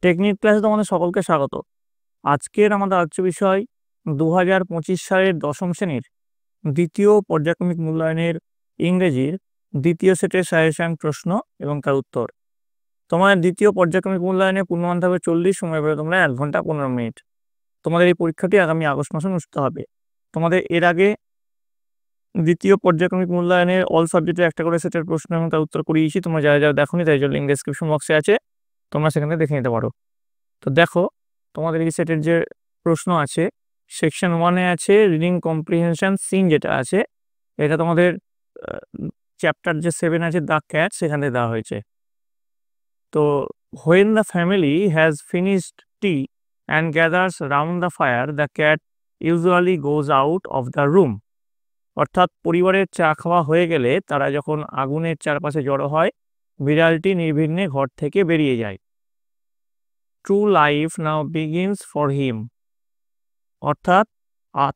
Technique ক্লাসে তোমাদের সকলকে স্বাগত। আজকের আমাদের আলোচ্য বিষয় 2025 সালের দশম শ্রেণীর দ্বিতীয় পর্যায়ক্রমিক মূল্যায়নের ইংরেজির দ্বিতীয় সেটের সাজেশন প্রশ্ন এবং তার উত্তর। তোমাদের দ্বিতীয় পর্যায়ক্রমিক মূল্যায়নে পূর্ণমান থাকবে 40, সময় পাবে তোমরা 1 ঘন্টা 15 মিনিট। তোমাদের এই পরীক্ষাটি আগামী আগস্ট মাসে অনুষ্ঠিত হবে। তোমাদের এর আগে দ্বিতীয় পর্যায়ক্রমিক মূল্যায়নের অল সাবজেক্টের একটা করে সেটের প্রশ্ন এবং তার উত্তর করিয়েছি। তোমরা যারা যারা দেখোনি তাই জন্য লিঙ্ক ডেসক্রিপশন বক্সে আছে, তোমরা সেখানে দেখে নিতে পারো। তো দেখো, তোমাদের এই সেটের যে প্রশ্ন আছে, সেকশন 1-এ আছে রিডিং কম্প্রিহেনশন সিন, যেটা আছে এটা তোমাদের চ্যাপ্টার যে 7 আছে দ্য ক্যাট, সেখানে দেওয়া হয়েছে। তো when the family has finished T and gathers round the fire, the cat usually goes out of the room. অর্থাৎ পরিবারের চা খাওয়া হয়ে গেলে তারা যখন আগুনের চারপাশে জড়ো হয়, বিড়ালটি নির্বিঘ্নে ঘর থেকে বেরিয়ে যায়। True life now begins for him, অর্থাৎ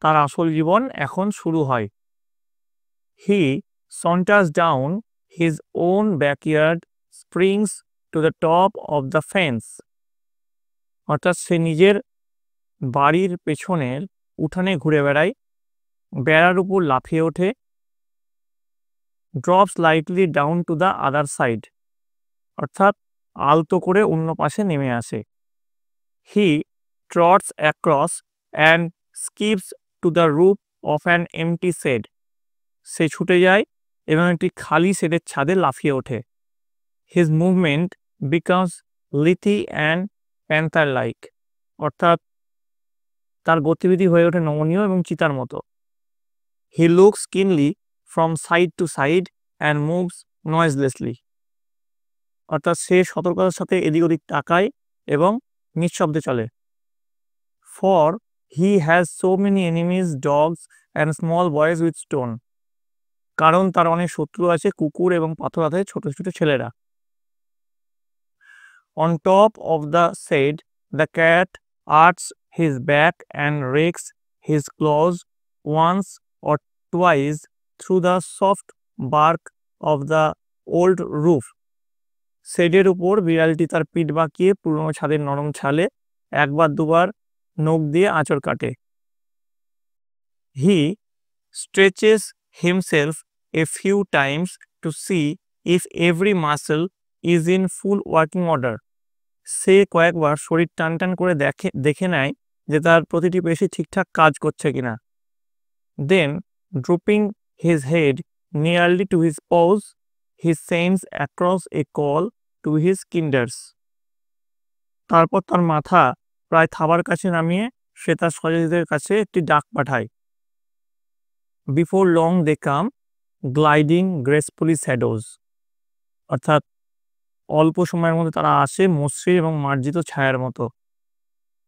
তার আসল জীবন এখন শুরু হয়। He saunters down his own backyard, springs to the top of the fence, অর্থাৎ সে নিজের বাড়ির পেছনের উঠানে ঘুরে বেড়ায়, বেড়ার উপর লাফিয়ে ওঠে। Drops lightly down to the other side, অর্থাৎ আলতো করে অন্য পাশে নেমে আসে। He trots across and skips to the roof of an empty shed, সে ছুটে যায় এবং একটি খালি শেডের ছাদে লাফিয়ে ওঠে। His movement becomes lithe and panther-like, অর্থাৎ তার গতিবিধি হয়ে ওঠে নমনীয় এবং চিতার মতো। He looks keenly from side to side and moves noiselessly, অর্থাৎ সে সতর্কতার সাথে এদিক ওদিক তাকায় এবং নিঃশব্দে চলে। For he has so many enemies, dogs and small boys with stone, কারণ তার অনেক শত্রু আছে, কুকুর এবং পাথর হাতে ছোট ছোট ছেলেরা। On top of the shed, the cat arches his back and rakes his claws once or twice through the soft bark of the old roof, শেডের উপর বিড়ালটি তার পিঠ বাঁকিয়ে পুরনো ছাদের নরম ছালে একবার দুবার নখ দিয়ে আঁচড় কাটে। He stretches himself a few times to see if every muscle is in full working order, সে কয়েকবার শরীর টান টান করে দেখে নেয় যে তার প্রতিটি পেশি ঠিকঠাক কাজ করছে কিনা। Then, drooping his head nearly to his paws, he sends across a call to his kinders, তারপর তার মাথা প্রায় থাবার কাছে নামিয়ে সে তার স্বজনদের কাছে একটি ডাক পাঠায়। Before long they come, gliding gracefully shadows, অর্থাৎ অল্প সময়ের মধ্যে তারা আসে মসৃণ এবং মার্জিত ছায়ার মতো।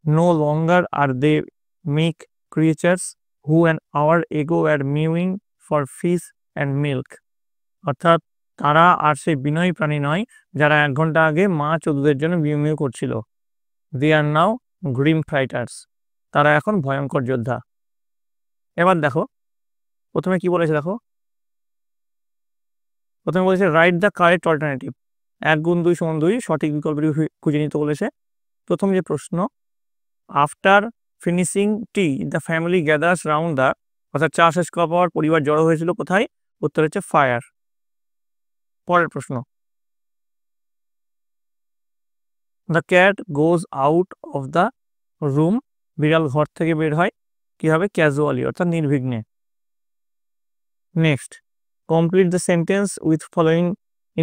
No longer are they meek creatures who an hour ago were mewing for fish and milk, অর্থাৎ তারা আর সেই বিনয়ী প্রাণী নয় যারা 1 ঘন্টা আগে মাছ ও দুধের জন্য মিউ মিউ করছিল। They are now grim fighters, তারা এখন ভয়ঙ্কর যোদ্ধা। এবার দেখো প্রথমে কি বলেছে, দেখো প্রথমে বলেছে রাইট দ্য কারেক্ট অল্টারনেটিভ, 1 গুণ 2 সমান 2, সঠিক বিকল্পটি খুঁজে নিতে বলেছে। প্রথম যে প্রশ্ন, after finishing T the family gathers round the, অর্থাৎ চা শেষ করার পর পরিবার জড়ো হয়েছিল কোথায়? উত্তর হচ্ছে ফায়ার। পরের প্রশ্ন, the cat goes out of the room, বিড়াল ঘর থেকে বের হয় কিভাবে? ক্যাজুয়ালি, অর্থাৎ নির্বিঘ্নে। Next, complete the sentence with following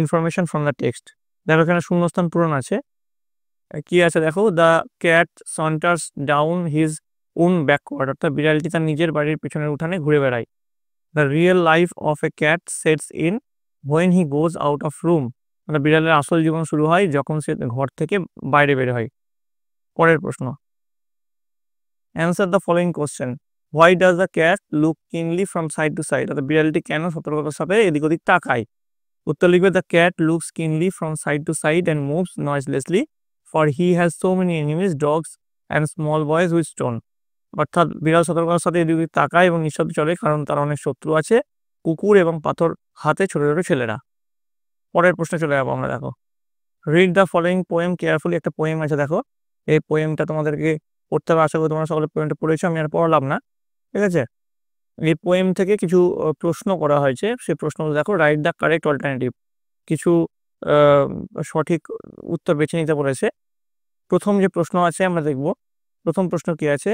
information from the text. দেখো এখানে শূন্যস্থান পূরণ আছে। কি আছে দেখো, the cat saunters down his own backward, অর্থাৎ বিড়ালটি তার নিজের বাড়ির পেছনের উঠানে ঘুরে বেড়ায়। The real life of a cat sets in when he goes out of room, অর্থাৎ বিড়ালের আসল জীবন শুরু হয় যখন সে ঘর থেকে বাইরে বের হয়। পরের প্রশ্ন, answer the following question, why does the cat look কিনলি ফ্রম সাইড টু সাইড, অর্থাৎ বিড়ালটি কেন সতর্কতার সাথে এদিক ওদিক তাকায়? উত্তর লিখবে, the cat looks keenly from side to side and moves noiselessly for he has so many enemies, dogs and small boys with stone, অর্থাৎ বিড়াল সতর্কতার সাথে এদিক ওদিক তাকায় এবং নিঃশব্দে চলে কারণ তার অনেক শত্রু আছে, কুকুর এবং পাথর হাতে ছোট ছোট ছেলেরা। পরের প্রশ্নে চলে যাবো আমরা। দেখো, read the following poem carefully. একটা পোয়েম আছে দেখো, এই পোয়েমটা তোমাদেরকে পড়তে হবে। আশা করি তোমরা সকলে পোয়েমটা পড়েছো, আমি আর পড়লাম না, ঠিক আছে। এই পোয়েম থেকে কিছু প্রশ্ন করা হয়েছে, সেই প্রশ্নগুলো দেখো। রাইট দ্য কারেক্ট অল্টারনেটিভ, কিছু সঠিক উত্তর বেছে নিতে বলেছে। প্রথম যে প্রশ্ন আছে আমরা দেখব, প্রথম প্রশ্ন কি আছে,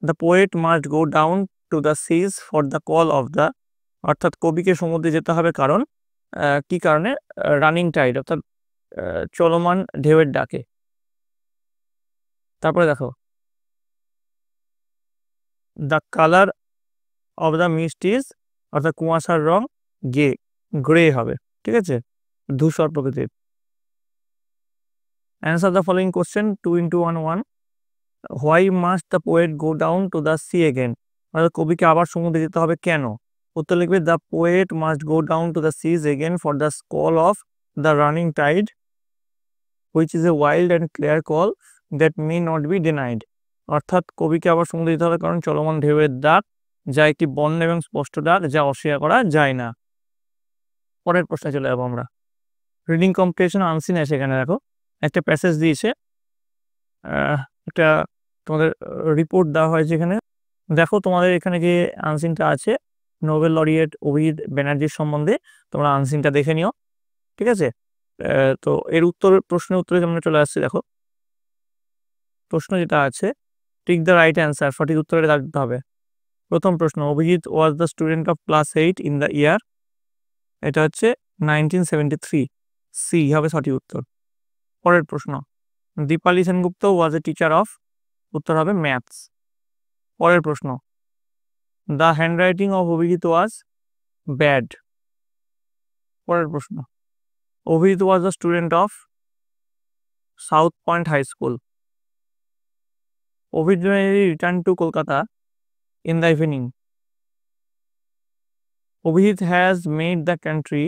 the poet must go down to the seas for the call of the, অর্থাৎ কবিকে সমুদ্রে যেতে হবে কারণ কি কারণে, রানিং টাইড অর্থাৎ চলমান ঢেউয়ের ডাকে। তারপরে দেখো, the colour of the mist is, অর্থাৎ কুয়াশার রং গ্রে হবে, ঠিক আছে, ধূসর প্রকৃতির। Answer the following question 2 into 1 1। Why must the poet go down to the sea again, অর্থাৎ কবিকে আবার সমুদ্রে যেতে হবে কেন। উত্তর লিখবে, the poet must go down to the seas again for the call of the running tide which is a wild and clear call that may not be denied, অর্থাৎ কবিকে আবার সমুদ্রে যেতে হবে কারণ চলমান ঢেউয়ের ডাক, যা একটি বন্য এবং স্পষ্ট ডাক, যা অস্বীকার করা যায় না। পরের প্রশ্নে চলে যাবো আমরা। রিডিং কম্পিটিশন আনসিন আছে, এখানে দেখো একটা প্যাসেজ দিয়েছে, একটা তোমাদের রিপোর্ট দেওয়া হয়েছে এখানে। দেখো তোমাদের এখানে যে আনসিনটা আছে নোবেল লরিয়েট অভিজিৎ ব্যানার্জির সম্বন্ধে, তোমরা আনসিনটা দেখে নিও, ঠিক আছে। তো এর প্রশ্নের উত্তরে আমরা চলে আসছি। দেখো প্রশ্ন যেটা আছে, টিক দ্য রাইট অ্যান্সার, সঠিক উত্তরে দিতে হবে। প্রথম প্রশ্ন, Abhijit was the student of class 8 in the year, এটা হচ্ছে 1973, সি হবে সঠিক উত্তর। পরের প্রশ্ন, Dipali Sengupta was a teacher of, উত্তর হবে ম্যাথস। পরের প্রশ্ন, the handwriting of Abhijit was bad. পরের প্রশ্ন, Abhijit was the student of South Point High School. Abhijit return to Kolkata in the evening. Abhijit has made the country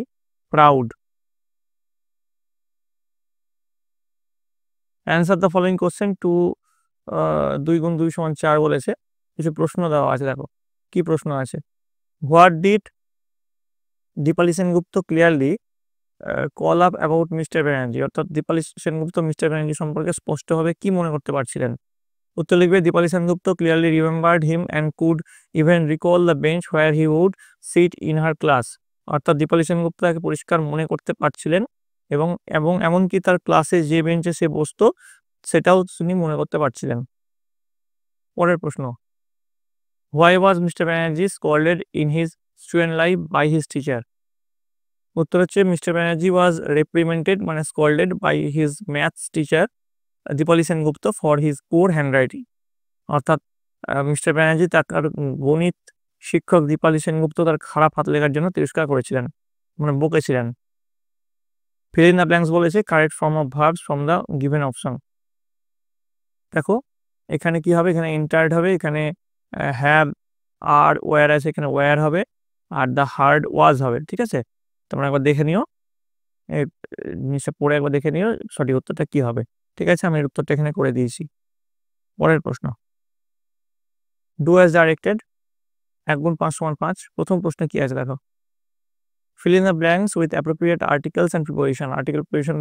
proud. Answer the following question 2 × 2 = 4 বলেছে। কিছু প্রশ্ন দেওয়া আছে, দেখো কি প্রশ্ন আছে। What did Dipali Sengupta clearly call up about mister Banerjee, অর্থাৎ দীপালি সেনগুপ্ত মিস্টার ব্যানার্জি সম্পর্কে স্পষ্টভাবে কি মনে করতে পারছিলেন। উত্তর লিখবে, Dipali Sengupta clearly remembered him and could even recall the bench where he would sit in her class, অর্থাৎ দীপালি সেনগুপ্ত তাকে পরিষ্কার মনে করতে পারছিলেন এবং এবং এমনকি তার ক্লাসে যে বেঞ্চে সে বসতো সেটাও তিনি মনে করতে পারছিলেন। পরের প্রশ্ন, why was mister Banerjee scolded in his student life by his teacher. উত্তর হচ্ছে, মিস্টার ব্যানার্জি ওয়াজ রিপ্রিমেন্টেড মানে scolded by his maths teacher Dipali Sengupta for his poor handwriting, অর্থাৎ মিস্টার ব্যানার্জি তার গণিত শিক্ষক দীপালি সেনগুপ্ত তার খারাপ হাত লেখার জন্য তিরস্কার করেছিলেন, মানে বকেছিলেন। ফিল ইন দ্য ব্ল্যাঙ্কস বলেছে, correct form of verbs from the given option. দেখো এখানে কি হবে, এখানে এন্টার্ড হবে, এখানে হ্যাভ আর ওয়ার আছে, এখানে ওয়ার হবে, আর দ্য হার্ড ওয়াজ হবে, ঠিক আছে। তোমরা একবার দেখে নিও, জিনিসটা পড়ে একবার দেখে নিও সঠিক উত্তরটা কি হবে, ঠিক আছে। আমি এর উত্তরটা এখানে করে দিয়েছি। পরের প্রশ্ন, ডু অ্যাজ ডাইরেক্টেড 1 × 5 = 5। প্রথম প্রশ্ন কি আছে দেখো, fill in the blanks with appropriate articles and preposition. Article preposition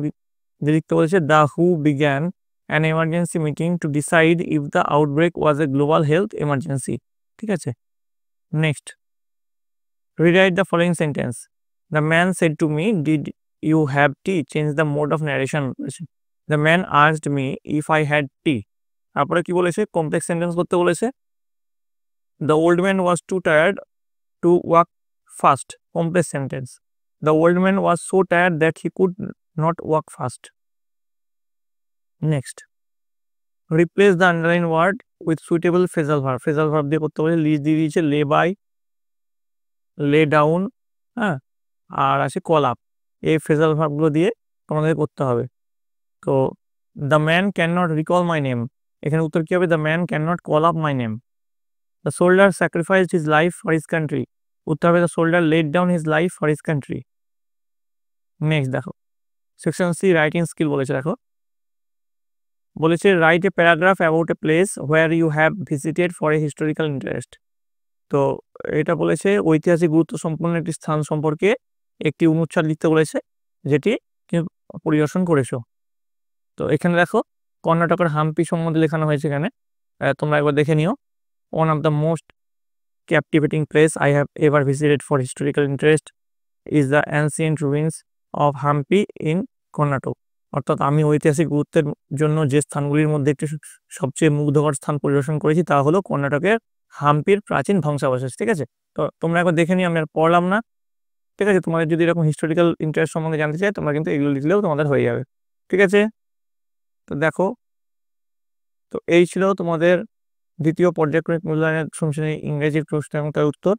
লিখতে বলেছে, the who began an emergency meeting to decide if the outbreak was a global health emergency, ঠিক আছে। Next, rewrite the following sentence. The man said to me, did you have tea? Change the mode of narration. The man asked me if I had tea. তারপরে কি বলেছে, complex sentence করতে বলেছে। The old man was too tired to walk fast. Complex sentence. The old man was so tired that he could not walk fast. Next, replace the underlined word with suitable phrasal verb. Phrasal verb দিয়ে করতে বলে, list দিয়ে দিয়েছে, লে by, lay down, হ্যাঁ, আর আছে call up. এই ফ্রেজাল ভার্বগুলো দিয়ে তোমাদের করতে হবে। তো the man can not recall my name, এখানে উত্তর কি হবে, the man can not call up my name. The soldier sacrificed his life for his country, উত্তর হবে, the soldier laid down his life for his country. Next দেখো, section C writing skill বলেছে। দেখো বলেছে, write a paragraph about a place where you have visited for a historical interest. তো এটা বলেছে ঐতিহাসিক গুরুত্ব সম্পন্ন একটি স্থান সম্পর্কে একটি অনুচ্ছেদ লিখতে বলেছে যেটি পরিদর্শন করেছো। তো এখানে দেখো কর্ণাটকের হাম্পি সম্বন্ধে লেখানো হয়েছে এখানে, তোমরা একবার দেখে নিও। One of the most captivating place I have ever visited for historical interest is the ancient ruins of Hampi in Karnataka. অর্থাৎ আমি ঐতিহাসিক গুরুত্বের জন্য যে স্থানগুলির মধ্যে একটি সবচেয়ে মুগ্ধকর স্থান পরিদর্শন করেছি তা হলো কর্ণাটকের হাম্পির প্রাচীন ধ্বংসাবশেষ। ঠিক আছে, তো তোমরা একবার দেখে নিও, আমি আর পড়লাম না। ঠিক আছে, তোমাদের যদি এরকম হিস্টোরিক্যাল ইন্টারেস্ট সম্বন্ধে জানতে চাই তোমরা কিন্তু এগুলো লিখলেও তোমাদের হয়ে যাবে। ঠিক আছে, তো দেখো, তো এই ছিল তোমাদের দ্বিতীয় পর্যায়ক্রমিক মূল্যায়নের শুনছেন ইংরেজির প্রশ্ন এবং তার উত্তর।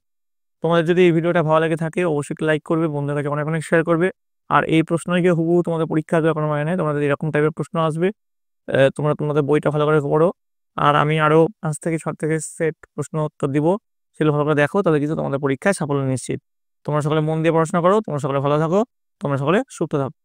তোমাদের যদি এই ভিডিওটা ভালো লাগে থাকে অবশ্যই লাইক করবে, বন্ধুদের কাছে অনেক অনেক শেয়ার করবে। আর এই প্রশ্নকে হুবহু তোমাদের পরীক্ষা দেওয়ার কোনো মানে নেই, তোমাদের এরকম টাইপের প্রশ্ন আসবে, তোমরা তোমাদের বইটা ভালো করে পড়ো। আর আমি আরও 5 থেকে 6 সেট প্রশ্ন উত্তর দিব, সেগুলো ভালো করে দেখো, তাহলে কিন্তু তোমাদের পরীক্ষায় সাফল্য নিশ্চিত। তোমরা সকলে মন দিয়ে পড়াশোনা করো, তোমরা সকলে ভালো থাকো, তোমরা সকলে সুস্থ থাকো।